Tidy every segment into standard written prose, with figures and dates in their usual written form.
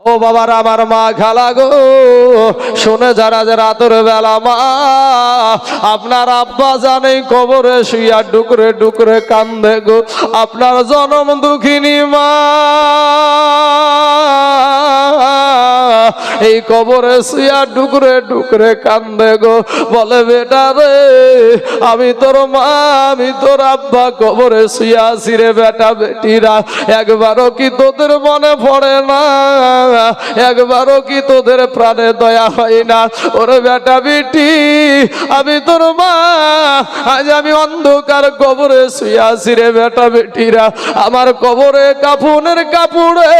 ও বাবার আমার মা খালা গো, শুনে যারা যে রাতের বেলা মা আপনার আব্বা জানে কবরে শুইয়া ডুকরে ডুকরে কান্দে গো। আপনার জনম দুঃখিনী মা এই কবরে শুইয়া ডুকরে ডুকরে কান্দে গো। বলে বেটা রে, আমি তোর মা, আমি তোর আব্বা কবরে শুইয়া আছি রে বেটা। বেটিরা একবারও কি তোদের মনে পড়ে না? একবারও কি তোদের প্রাণে দয়া হয় না? ওরে বেটা বেটি, আমি তোর মা, আজ আমি অন্ধকার কবরে শুয়ে আছি রে বেটা। বেটিরা আমার কবরে কাফনের কাপড়ে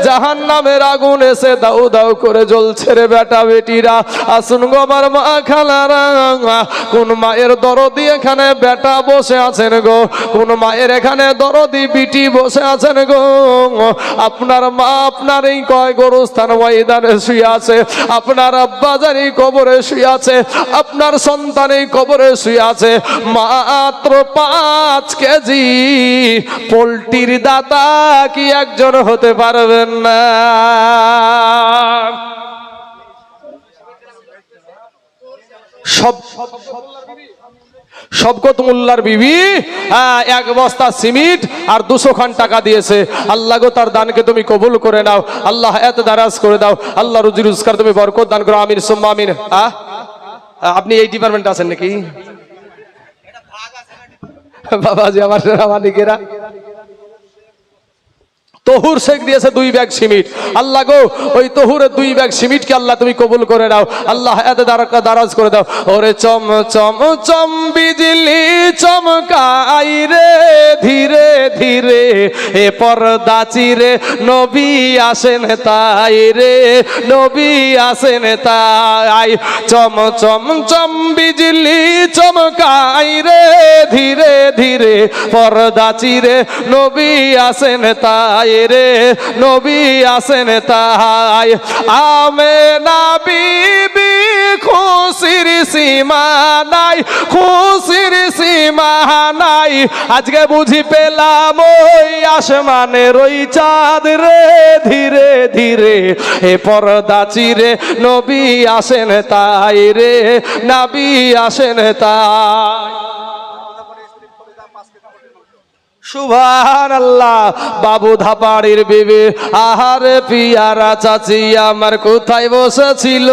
জাহান্নামের আগুন এসে দাউ দাউ করে জ্বলছে রে বেটা। বেটিরা আসুন গো আমার মা খালারা, কোন মায়ের দরদি এখানে বেটা বসে আছেন গো? কোন মায়ের এখানে দরদি বিটি বসে আছেন গো? আপনার মা আপনার এই কয় গোরস্থান ময়দানে শুয়ে আছে, আপনার আব্বা জানি কবরে শুয়ে আছে, আপনার সন্তান এই কবরে শুয়ে আছে। মাত্র 5 কেজি পোল্ট্রির দাতা কি একজন হতে পারবেন না? শবকত মোল্লার বিবি 1 বস্তা সিমেন্ট আর 200 খান টাকা দিয়েছে। আল্লাহ গো তার দানকে তুমি কবুল করে নাও, আল্লাহ এত দারাজ করে দাও, আল্লাহ রুজি রোজগার তুমি বরকত দান করো, আমিন সুম্মা আমিন। আপনি এই ডিপার্টমেন্টে আছেন নাকি বাবাজি? আমার মালিকেরা তহুর শেখ দিয়েছে 2 ব্যাগ সিমেন্ট। আল্লাহ গো ওই তহুরের 2 ব্যাগ সিমেন্টকে আল্লাহ তুমি কবুল করে নাও, আল্লাহ এত দারাজ করে দাও। ওরে চম চম চম বিজলি চমকাই রে ধীরে ধীরে, এ পর্দা চিরে নবী আসেন তাই রে, নবী আসেন তাই। চম চম চম বিজলি চমকাই রে ধীরে ধীরে, পর্দা চিরে নবী আসেন তাই রে, নবী আসেন তাই। আমেনা বিবি খুশির সীমা নাই, খুশির সীমা নাই, আজকে বুঝি পেলাম ওই আসমানের ওই চাঁদ রে ধীরে ধীরে, এ পর্দা চিরে নবী আসেন তাই রে, নবী আসেন তাই। সুবহানাল্লাহ। বাবু ধাপাড়ির বিবি আহারে পিয়ারা চাচি আমার কোথায় বসেছিল,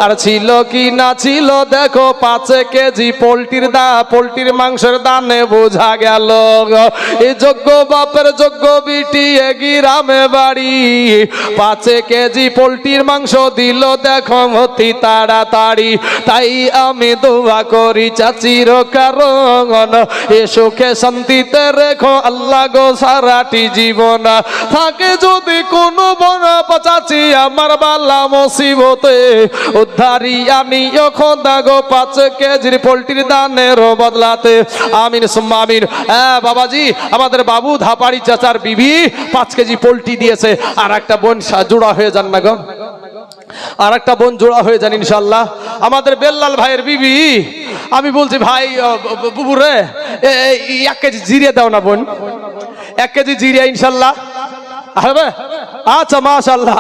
আর ছিল কি না ছিল দেখো 5 কেজি পোল্ট্রির মাংসের দানে বোঝা গেল। এই যোগ্য বাপের যোগ্য বিটি গ্রামে বাড়ি, 5 কেজি পোল্ট্রির মাংস দিল দেখো অতি তাড়াতাড়ি। তাই আমি দোয়া করি চাচির কারণ এ সুখে শান্তিতে রেখো আল্লাহ গো সারাটি জীবন। থাকে যদি কোনো বনা চাচি আমার বালা মুসিবতে, উদ্ধারিয়া নিও খোদা গো 5 কেজির পোল্ট্রির দানের বদলাতে, আমিন সুম্মা আমিন। বাবাজি আমাদের বাবু ধাপাড়ি চাচার বিবি 5 কেজি পোল্ট্রি দিয়েছে। আর একটা বোন জোড়া হয়ে যান না গো, আর একটা বোন জোড়া হয়ে যান ইনশাল্লাহ। আমাদের বেল্লাল ভাইয়ের বিবি, আমি বলছি ভাই বুবু রে 1 কেজি জিরিয়া দাও না বোন, 1 কেজি জিরিয়া ইনশাল্লাহ হবে। আচ্ছা মাশাআল্লাহ।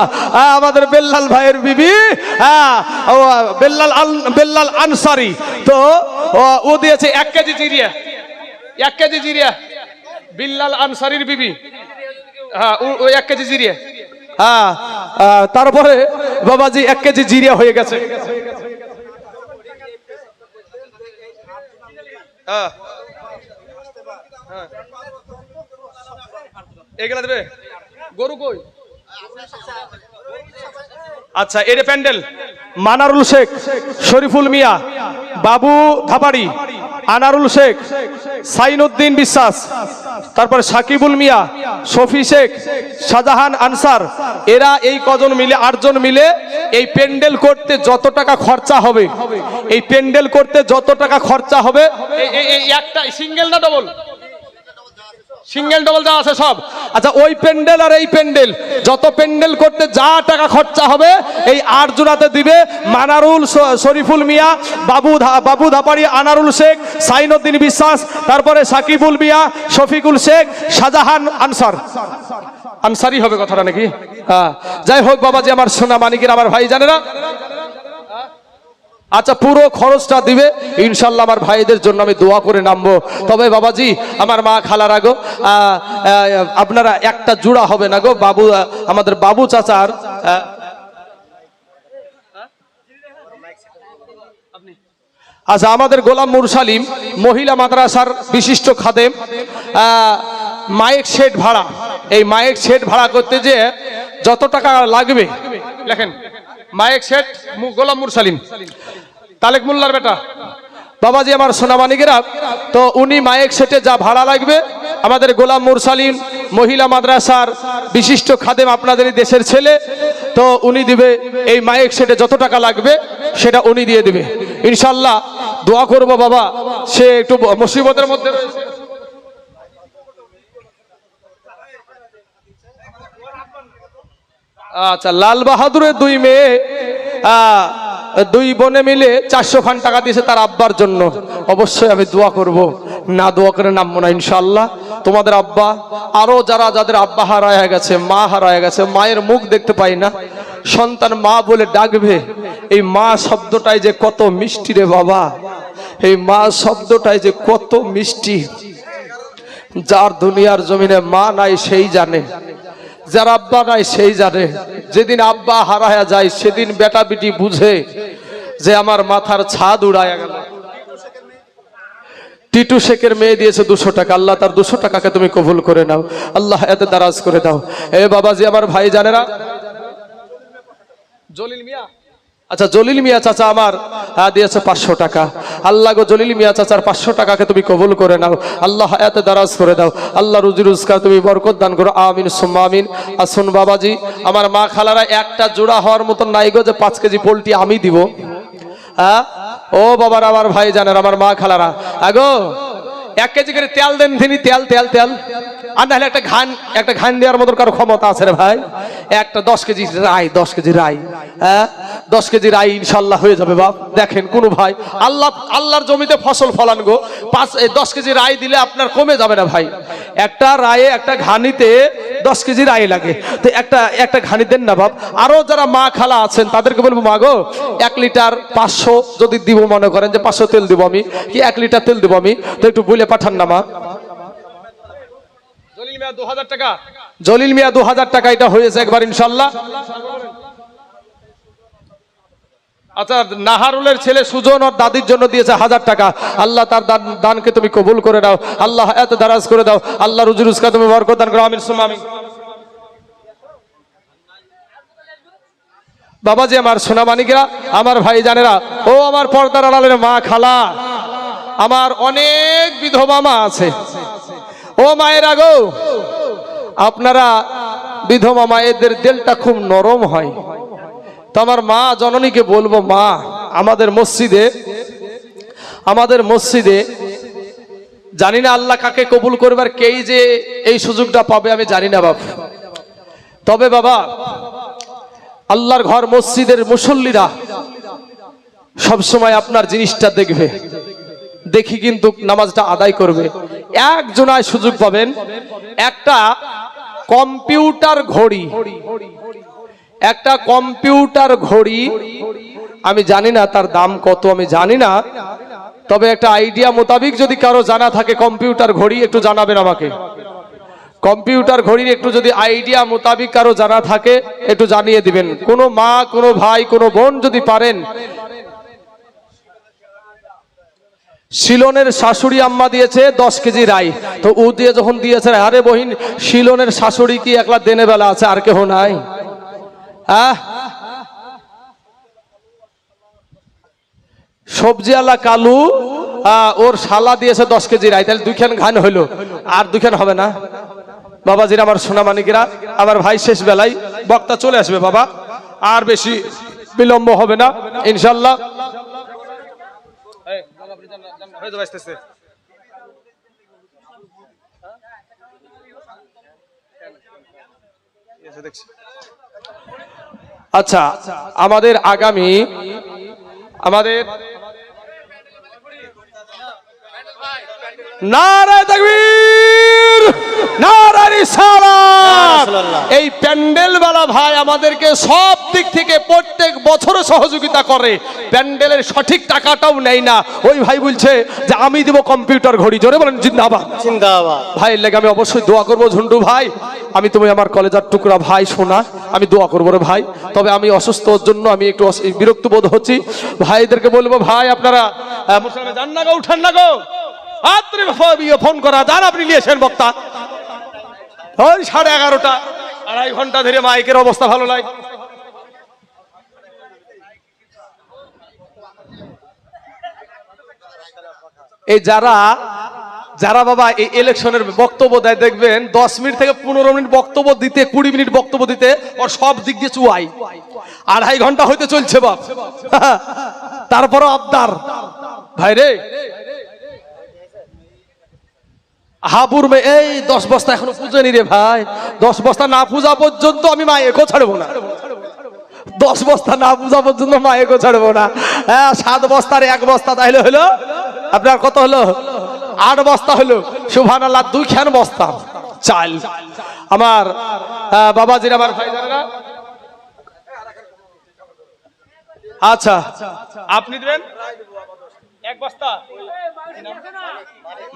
আমাদের বেল্লাল ভাইয়ের বিবি বেল্লাল আনসারি, তো ও দিয়েছে 1 কেজি জিরিয়া, 1 কেজি জিরিয়া বিল্লাল আনসারির বিবি। ও 1 কেজি জিরিয়া। তারপরে বাবাজি 1 কেজি জিরিয়া হয়ে গেছে। এগুলা দেবে গরু কই? আচ্ছা এটা প্যান্ডেল মানারুল শেখ, শরীফুল মিয়া, বাবু ধাপাড়ি, আনারুল শেখ, সাইনুদ্দিন বিশ্বাস, তারপর সাকিবুল মিয়া, শফি শেখ, শাহজাহান আনসার, এরা এই কজন মিলে 8 জন মিলে এই প্যান্ডেল করতে যত টাকা খরচা হবে, এই প্যান্ডেল করতে যত টাকা খরচা হবে, এই একটা সিঙ্গেল না ডবল? সিঙ্গেল ডবল যা আছে সব। আচ্ছা ওই প্যান্ডেল আর এই প্যান্ডেল, যত প্যান্ডেল করতে যা টাকা খরচা হবে এই 8 জোড়াতে দিবে মানারুল শরীফুল মিয়া, বাবু ধাপাড়ি, আনারুল শেখ, সাইনুদ্দিন বিশ্বাস, তারপরে সাকিবুল মিয়া, শফিকুল শেখ, শাহজাহান আনসারি হবে কথাটা নাকি? হ্যাঁ, যাই হোক বাবাজি আমার সোনা মানিকের আমার ভাই জানেরা। আচ্ছা পুরো খরচটা দিবে ইনশাল্লাহ। আমার ভাইদের জন্য আমি দোয়া করে নামবো। তবে বাবাজি আমার মা খালারা গো, আপনারা একটা জোড়া হবে না গো, বাবু আমাদের বাবু চাচার আচ্ছা আমাদের গোলাম মুরসালিম মহিলা মাদ্রাসার বিশিষ্ট খাদেম, মাইক সেট ভাড়া, এই মাইক সেট ভাড়া করতে যে যত টাকা লাগবে লেখেন, মাইক সেট গোলাম মুরসালিম তালেক মোল্লার বেটা বাবাজি আমার সোনামানিকেরা, তো উনি মাইক সেটে যা ভাড়া লাগবে আমাদের গোলাম মুরসালিম মহিলা মাদ্রাসার বিশিষ্ট খাদেম, আপনাদের দেশের ছেলে, তো উনি দিবে এই মাইক সেটে যত টাকা লাগবে সেটা উনি দিয়ে দিবে ইনশাল্লাহ। দোয়া করব বাবা, সে একটু মুসিবতের মধ্যে রয়েছে। আচ্ছা লাল বাহাদুরের 2 মেয়ে 2 বোনে মিলে 400 খান টাকা দিয়েছে তার আব্বার জন্য। অবশ্যই আমি দোয়া করব, না দোয়া করে নামবো না ইনশাআল্লাহ। তোমাদের আব্বা, আরো যাদের আব্বা হারায় গেছে, মা হারায় গেছে, মায়ের মুখ দেখতে পাই না, সন্তান মা বলে ডাকবে, এই মা শব্দটাই যে কত মিষ্টি রে বাবা, এই মা শব্দটাই যে কত মিষ্টি। যার দুনিয়ার জমিনে মা নাই সেই জানে, যার আব্বা নাই সেই জানে। যেদিন আব্বা হারায়া যায় সেদিন বেটা বিটি বুঝে যে আমার মাথার ছাদ উড়ায়া গেল। টিটু শেখের মেয়ে দিয়েছে 200 টাকা, আল্লাহ তার 200 টাকাকে তুমি কবুল করে নাও, আল্লাহ এতে দারাজ করে দাও। এ বাবাজি আমার ভাই জানেরা, জলিল মিয়া, আচ্ছা জলিল মিয়া চাচা আমার দিয়েছে 500 টাকা, আল্লাহ গো জলিল মিয়া চাচার 500 টাকাকে তুমি কবুল করে নাও, আল্লাহ হায়াতে দারাজ করে দাও, আল্লাহ রুজি রোজগার তুমি বরকত দান করো, আমিন সুম্মা আমিন। আসুন বাবাজি আমার মা খালারা, একটা জোড়া হওয়ার মতন নাই গো যে 5 কেজি পোল্ট্রি আমি দিব। হ্যাঁ ও বাবার আমার ভাই জানেন আমার মা খালারা, আগো 1 কেজি করে তেল দেন তিনি, তেল তেল তেল, আর নাহলে একটা ঘান দেওয়ার মতো কারো ক্ষমতা আছে রে ভাই? একটা 10 কেজি রাই, 10 কেজি রাই, হ্যাঁ 10 কেজি রাই ইনশাল্লাহ হয়ে যাবে বাপ। দেখেন কোন ভাই আল্লাহর জমিতে ফসল ফলান গো, 10 কেজি রাই দিলে আপনার কমে যাবে না ভাই। একটা রায়ে একটা ঘানিতে 10 কেজি রাই লাগে, তো একটা ঘানি দেন না বাপ। আরো যারা মা খালা আছেন তাদেরকে বলবো, মা গো 1 লিটার 500 যদি দিব, মনে করেন যে 500 তেল দিব আমি, কি 1 লিটার তেল দিব আমি, তো একটু বলে পাঠান না মা। জলিল মিয়া 2000 টাকা, জলিল মিয়া 2000 টাকা, এটা হয়েছে একবার ইনশাল্লাহ। আচ্ছা নাহারুলের ছেলে সুজন ওর দাদির জন্য দিয়েছে 1000 টাকা, আল্লাহ তার দানকে তুমি কবুল করে দাও, আল্লাহ এত দারাজ করে দাও, আল্লাহ রুজি রুজগার তুমি বরকত দান করো, আমিন সুম্মা আমিন। বাবাজি আমার সোনা মানিকেরা, আমার ভাই জানেরা, ও আমার পর্দার আড়ালের মা খালা, আমার অনেক বিধবা মা আছে, ও মায়ের আগো, আপনারা বিধবা মায়েদের দিলটা খুব নরম হয়, তো আমার মা জননীকে বলবো, মা আমাদের মসজিদে জানি না আল্লাহ কাকে কবুল করবার, কেই যে এই সুযোগটা পাবে আমি জানি না বাবা, তবে বাবা আল্লাহর ঘর মসজিদের মুসল্লিরা সবসময় আপনার জিনিসটা দেখবে, দেখি কিন্তু নামাজটা আদায় করবে। একজনায় সুযোগ পাবেন, একটা কম্পিউটার ঘড়ি, একটা কম্পিউটার ঘড়ি, আমি জানি না তার দাম কত, আমি জানি না, তবে একটা আইডিয়া মোতাবিক যদি কারো জানা থাকে কম্পিউটার ঘড়ি একটু জানাবেন আমাকে। কম্পিউটার ঘড়ির একটু যদি আইডিয়া মোতাবিক কারো জানা থাকে একটু জানিয়ে দিবেন। কোনো মা, কোনো ভাই, কোনো বোন যদি পারেন। শিলনের শাশুড়ি আম্মা দিয়েছে 10 কেজি রাই, তো ও দিয়ে যখন দিয়েছে, আরে বহিন শিলনের শাশুড়ি কি একলা দিনে বেলা আছে, আর কেহ নাই? সবজি আলা কালু ওর শালা দিয়েছে 10 কেজি রাই, তাহলে 2 খান ঘান হইলো, আর 2 খান হবে না বাবাজির আমার সোনা মানিকেরা। আমার ভাই শেষ বেলায় বক্তা চলে আসবে বাবা, আর বেশি বিলম্ব হবে না ইনশাল্লাহ। আচ্ছা, আমাদের আগামী নারায়ে তাকবীর, নারায়ে রিসালাত। এই প্যান্ডেলওয়ালা ভাই আমাদেরকে সব দিক থেকে প্রত্যেক বছর সহযোগিতা করে, প্যান্ডেলের সঠিক টাকাটাও নেয় না। ওই ভাই বলছে যে আমি দেব কম্পিউটার ঘড়ি, জোরে বলেন জিন্দাবাদ জিন্দাবাদ। ভাইয়ের লেগে আমি অবশ্যই দোয়া করবো। ঝুন্টু ভাই, আমি তুমি আমার কলেজার টুকরা ভাই, শোনা, আমি দোয়া করবো রে ভাই। তবে আমি অসুস্থর জন্য আমি একটু বিরক্ত বোধ হচ্ছি। ভাইদেরকে বলবো ভাই আপনারা যান না গো, উঠান না গো, ফোন করা যান, আপনি নিয়েছেন বক্তা। ওই 11:30, 2.5 ঘন্টা ধরে মাইকের অবস্থা ভালো লাগে। এই যারা যারা বাবা এই ইলেকশনের বক্তব্য দেয়, দেখবেন 10 মিনিট থেকে 15 মিনিট বক্তব্য দিতে, 20 মিনিট বক্তব্য দিতে ওর সব দিক দিয়ে চুয়াই। 2.5 ঘন্টা হইতে চলছে বাপ, তারপরও আবদার। ভাই রে, হাবুর মে এই 10 বস্তা এখনো পুজোনি রে ভাই। 10 বস্তা না পূজা পর্যন্ত আমি মায়েকে ছাড়বো না। 10 বস্তা না পূজা পর্যন্ত মায়েকে ছাড়বো না। হ্যাঁ, 7 বস্তার 1 বস্তা তাইলে হলো আপনার কত হলো? 8 বস্তা হলো। সুবহানাল্লাহ, 2 খান বস্তা চাল। আমার বাবাজির, আমার ভাইজানেরা, আচ্ছা আপনি দেবেন 1 বস্তা।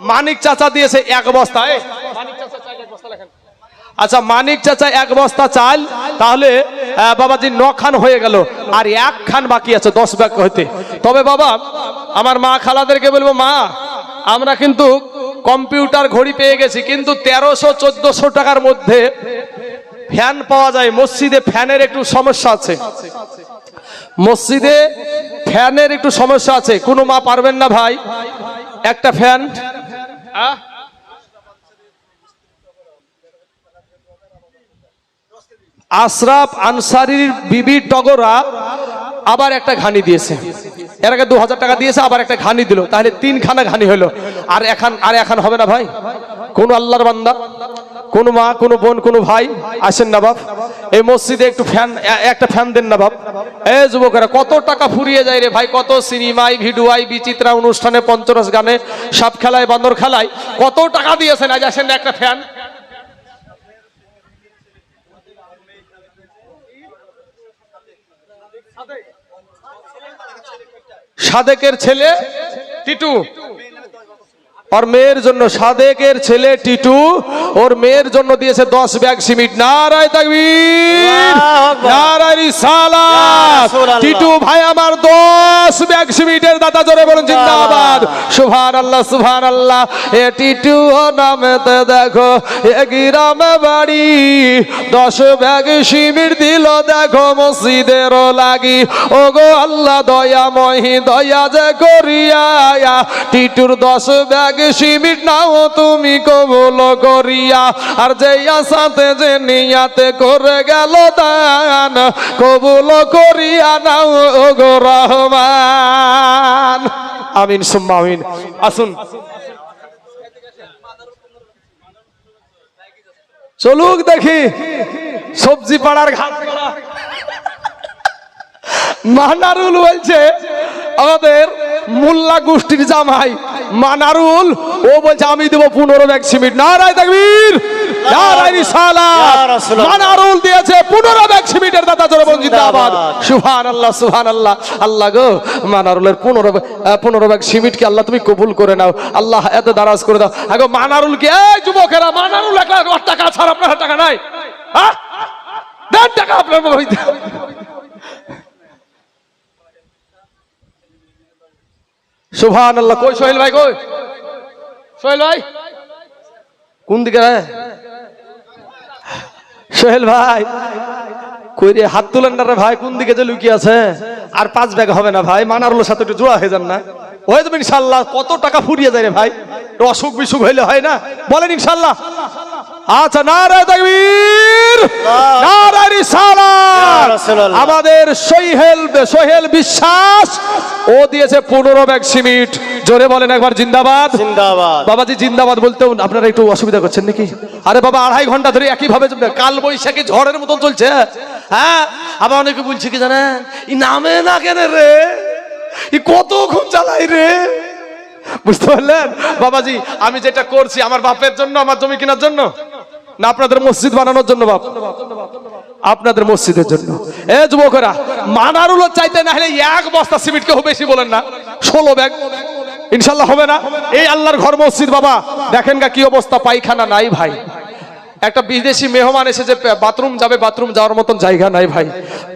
মানিক চাচা দিয়েছে 1 বস্তা। মানিক চাচা চাল 1 বস্তা লেখেন। আচ্ছা, মানিক চাচা 1 বস্তা চাল, তাহলে বাবাজি 9 খান হয়ে গেল, আর 1 খান বাকি আছে 10 ব্যাগ হইতে। তবে বাবা, আমার মা খালাদেরকে বলবো, মা আমরা কিন্তু কম্পিউটার ঘড়ি পেয়ে গেছি, কিন্তু 1300-1400 টাকার মধ্যে ফ্যান পাওয়া যায়। মসজিদে ফ্যানের একটু সমস্যা আছে, মসজিদে ফ্যানের একটু সমস্যা আছে। কোনো মা পারবেন না ভাই একটা ফ্যান? আশরাফ আনসারির বিবি টগরা আবার একটা ঘানি দিয়েছে, এর আগে 2000 টাকা দিয়েছে, আবার একটা ঘানি দিল, তাহলে 3 খানা ঘানি হলো। আর এখন হবে না ভাই? কোন আল্লাহর বান্দা, কোন মা, কোন বোন, কোন ভাই আসেন না বাপ, এই মসজিদে একটু ফ্যান, একটা ফ্যান দেন না বাপ। এই যুবকেরা, কত টাকা ফুরিয়ে যায় রে ভাই, কত সিনেমায়, ভিডিওয়, বিচিত্রা অনুষ্ঠানে, পঞ্চরস গানে, সাপ খেলায়, বান্দর খেলায় কত টাকা দিয়েছেন, আজ আসেন না একটা ফ্যান। সাদেকের ছেলে টিটু और মেয়ের জন্য, সাদেকের ছেলে টিটু ওর মেয়ের জন্য দিয়েছে 10 ব্যাগ সিমেন্ট। নারায়ে তাকবীর, নারায়ে রিসালাত। টিটু ভাই আমার 10 ব্যাগ সিমেন্টের দাতা, জোরে বলুন জিন্দাবাদ। সুবহানাল্লাহ, সুবহানাল্লাহ। এ টিটু নামেতে দেখো এ গ্রামে বাড়ি, 10 ব্যাগ সিমেন্ট দিল দেখো মসজিদের লাগি। ওগো আল্লাহ দয়াময়, দয়া যে করিয়া টিটুর 10 ব্যাগ সিমেন্ট নাও তুমি কবুল করিয়া। আর যে আশাতে যে নিয়াতে করে গেল দান, কবুল করিয়া নাও ওগো রহমান। আমিন সুম্মা আমিন। আসুন চলুক দেখি সবজি পাড়ার ঘাট। মানারুল বলছে, আমাদের মোল্লা গোষ্ঠীর জামাই মানারুল, ও বলছে আমি দেব 15 ব্যাগ সিমেন্ট। নারায়ে তাকবীর, নারায়ে রিসালাত। মানারুল দিয়েছে 15 ব্যাগ সিমেন্টের দাতা, জোরে বলুন জিন্দাবাদ। সুবহানাল্লাহ, সুবহানাল্লাহ। আল্লাহ গো, মানারুলের 15 ব্যাগ সিমেন্টকে আল্লাহ তুমি কবুল করে নাও, আল্লাহ এত দারাজ করে দাও। আগো মানারুলকে, এই যুবকেরা, মানারুল 1 লাখ টাকা ছাড়া আপনার টাকা নাই, হ্যাঁ দেন টাকা আপনার। সুবহানাল্লাহ। কই সোহেল ভাই, কই সোহেল ভাই, কোন দিকে রে সোহেল ভাই? কই রে, হাত তুলেন না রে ভাই, কোন দিকে যে লুকিয়ে আছে? আর 5 ব্যাগ হবে না ভাই, মানারুলের সাথে একটু জোড়া হয়ে যান না, হয়ে যাবে ইনশাল্লাহ। কত টাকা ফুরিয়ে যায় রে ভাই, অসুখ বিসুখ হইলে হয় না, বলেন ইনশাল্লাহ। আচ্ছা, নারায়ে তাকবীর, নারায়ে রিসালাত। আমাদের সোহেল বিশ্বাস ও দিয়েছে 15 ব্যাগ সিমেন্ট, জোরে বলেন একবার জিন্দাবাদ। জিন্দাবাদ। বাবাজি জিন্দাবাদ বলতেও আপনারা একটু অসুবিধা করছেন নাকি? আরে বাবা 2.5 ঘন্টা ধরে একই ভাবে কাল বৈশাখী ঝড়ের মতন চলছে। হ্যাঁ, আবার অনেকে বলছে কি জানেন, ই নামে না কেন রে, ই কতক্ষণ চালাই রে। বুঝতে পারলেন বাবাজি, আমি যেটা করছি আমার বাপের জন্য, আমার জমি কেনার জন্য না আপনাদের মসজিদ বানানোর জন্য? বাপ, আপনাদের মসজিদের জন্য। এ যুবকেরা, মানারুলের চাইতে না হলে 1 বস্তা সিমেন্ট কেউ বেশি বলেন না, 16 ব্যাগ ইনশাল্লাহ হবে না? এই আল্লাহর ঘর মসজিদ বাবা, দেখেন গা কি অবস্থা, পায়খানা নাই ভাই। একটা বিদেশি মেহমান এসে যে বাথরুম যাবে, বাথরুম যাওয়ার মতন জায়গা নাই ভাই।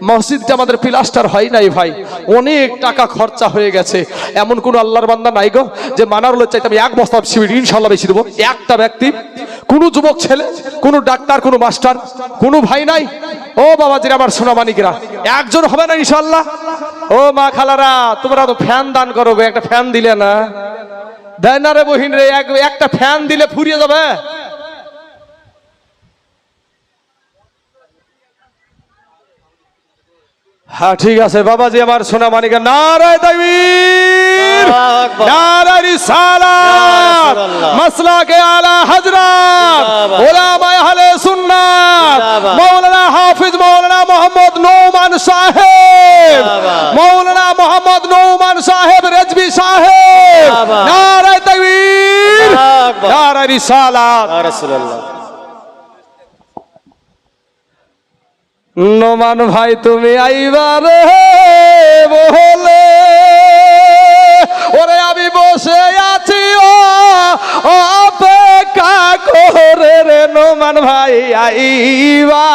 মসজিদটা আমাদের প্লাস্টার হয় নাই ভাই, অনেক টাকা খরচা হয়ে গেছে। এমন কোন আল্লাহর বান্দা নাই গো যে মানারুলের চাইতে আমি 1 বস্তা সিমেন্ট ইনশাল্লাহ বেশি দেবো? একটা ব্যক্তি, কোন যুবক ছেলে, কোন ডাক্তার, কোন মাস্টার, কোন ভাই নাই? ও বাবাজিরা, আমার সোনা মানিকেরা, একজন হবে না ইনশাল্লাহ? ও মা খালারা, তোমরা তো ফ্যান দান করো, একটা ফ্যান দিলে না? দেয় না রে বহিন রে, একটা ফ্যান দিলে ফুরিয়ে যাবে। হ্যাঁ ঠিক আছে বাবাজি, আমার সোনা মানিকা, নারায়ে তাকবীর, নারায়ে রিসালাত, মাসলাকে আলা হযরত উলামায়ে আহলে সুন্নাত মাওলানা হাফিজ মাওলানা মোহাম্মদ নওমান সাহেব, মাওলানা মোহাম্মদ নওমান সাহেব রেজভী সাহেব, নারায়ে তাকবীর, নারায়ে রিসালাত, ইয়া রাসূলুল্লাহ। নোমান ভাই তুমি আইবারে বলে, ওরে আমি বসে আছি ও অপেক্ষা করে রে, নোমান ভাই আইবা।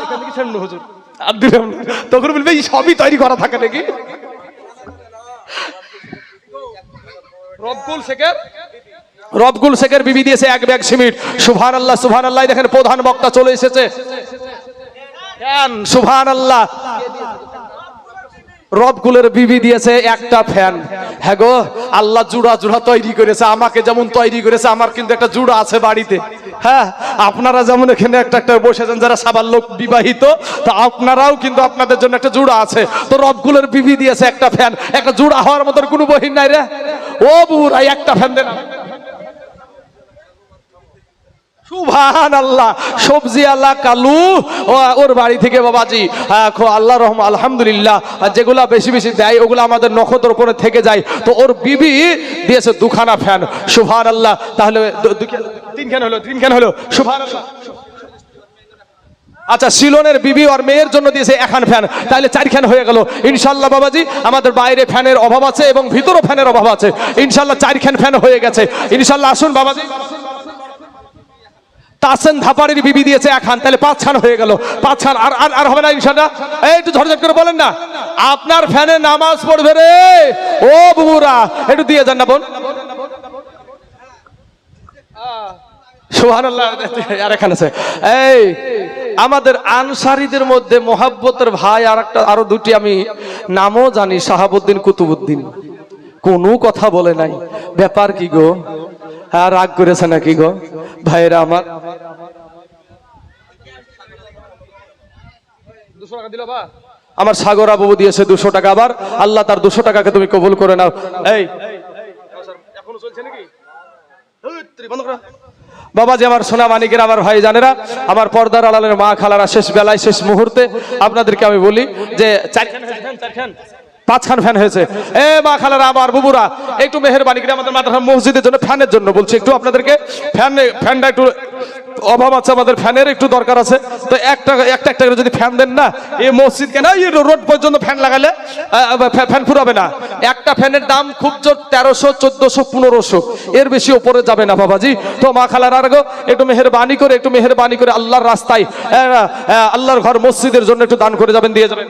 এখান থেকে শুনুন হুজুর, আর দিলাম না, তখন বলবে এই সবই তৈরি করা থাকে নাকি? রবগুল শেখের বিবি দিয়েছে 1 ব্যাগ সিমেন্ট। সুবহানাল্লাহ, সুবহানাল্লাহ। দেখেন প্রধান বক্তা চলে এসেছে। সুবহানাল্লাহ, রবগুলের বিবি দিয়েছে 1টা ফ্যান। হ্যাঁ গো, আল্লাহ জুড়া জুড়া তৈরি করেছে, আমাকে যেমন তৈরি করেছে, আমার কিন্তু একটা জুড়া আছে বাড়িতে। হ্যাঁ, আপনারা যেমন এখানে একটা একটা বসেছেন যারা সাবাল লোক বিবাহিত, তো আপনারাও কিন্তু আপনাদের জন্য একটা জুড়া আছে। তো রবগুলের বিবি দিয়েছে 1টা ফ্যান, একটা জুড়া হওয়ার মতন কোনো বহিন নাই রে। ও বুড়া, 1টা ফ্যান দেন। সুবহানাল্লাহ। সবজি আল্লাহ কালু ওর বাড়ি থেকে বাবাজি আল্লাহ রহম আলহামদুলিল্লাহ, যেগুলা বেশি বেশি দেয় ওগুলো আমাদের নখদের উপরে থেকে যায়। তো ওর বিবি দিয়েছে 2খানা ফ্যান। সুবহানাল্লাহ। তাহলে 3খান হলো। সুবহানাল্লাহ। আচ্ছা, সিলনের বিবি আর মেয়ের জন্য দিয়েছে 1খান ফ্যান, তাহলে 4খান হয়ে গেল ইনশাল্লাহ বাবাজি। আমাদের বাইরে ফ্যানের অভাব আছে এবং ভিতরে ফ্যানের অভাব আছে, ইনশাল্লাহ 4খান ফ্যান হয়ে গেছে ইনশাল্লাহ। আসুন বাবাজি। তাসেন ধাপাড়ির বিবি দিয়েছে 1খান, তাহলে 5খান হয়ে গেল। 5খান আর হবে না ইনশাআল্লাহ। এই একটু ঝরঝর করে বলেন না, আপনার ফ্যানে নামাজ পড়বে রে ও বুবুরা, একটু দিয়ে যান না বোন। সুবহানাল্লাহ। আর এখানে আছে এই আমাদের আনসারীদের মধ্যে মোহাব্বতের ভাই আরো 2টি আমি নামও জানি, শাহাবুদ্দিন, কুতুবুদ্দিন। কোনো কথা বলে নাই, ব্যাপার কি গো? হ্যাঁ, রাগ করেছে নাকি গো ভাইরা আমার? 200 টাকা দিল বা আমার সাগর বাবু দিয়েছে 200 টাকা। আবার আল্লাহ তার 200 টাকাকে তুমি কবুল করে নাও। এই এখনো চলছে নাকি? বন্ধ করো বাবাজি। আমার সোনা মানিকের, আমার ভাই জানেরা, আমার পর্দার আড়ালের মা খালারা, শেষ বেলায় শেষ মুহূর্তে আপনাদেরকে আমি বলি যে 5খান ফ্যান হয়েছে। এ মা খালারা, আমার বুবুরা, একটু মেহেরবানি করে আমাদের মাদ্রাসা মসজিদের জন্য ফ্যানের জন্য বলছি, একটু আপনাদেরকে ফ্যানটা একটু অভাব আছে, আমাদের ফ্যানের একটু দরকার আছে। তো একটা করে যদি ফ্যান দেন না, এই মসজিদ কেন এই রোড পর্যন্ত ফ্যান লাগালে ফ্যান ফুরাবে না। একটা ফ্যানের দাম খুব জোর 1300, 1400, 1500, এর বেশি উপরে যাবে না বাবাজি। তো মা খালারা একটু মেহেরবানি করে আল্লাহর রাস্তায়, আল্লাহর ঘর মসজিদের জন্য একটু দান করে যাবেন, দিয়ে যাবেন।